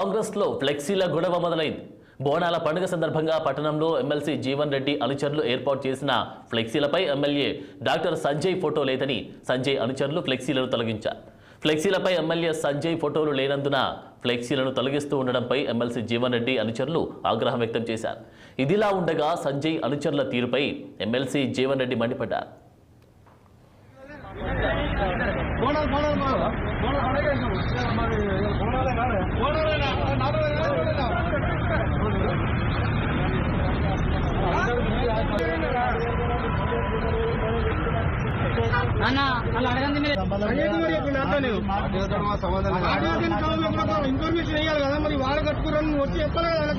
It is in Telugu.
కాంగ్రెస్ లో ఫ్లెక్సీల గొడవ మొదలైంది. బోనాల పండుగ సందర్భంగా పట్టణంలో ఎమ్మెల్సీ జీవన్ రెడ్డి అనుచరులు ఏర్పాటు చేసిన ఫ్లెక్సీలపై ఎమ్మెల్యే డాక్టర్ సంజయ్ ఫోటో లేదని సంజయ్ అనుచరులు ఫ్లెక్సీలను తొలగించారు. ఫ్లెక్సీలపై ఎమ్మెల్యే సంజయ్ ఫోటోలు లేనందున ఫ్లెక్సీలను తొలగిస్తూ ఉండడంపై ఎమ్మెల్సీ జీవన్ రెడ్డి అనుచరులు ఆగ్రహం వ్యక్తం చేశారు. ఇదిలా ఉండగా సంజయ్ అనుచరుల తీరుపై ఎమ్మెల్సీ జీవన్ రెడ్డి మండిపడ్డారు. ఇన్ఫర్మేషన్ వేయాలి కదా, మరి వాళ్ళు కట్టుకుని వచ్చి చెప్పాలి కదా.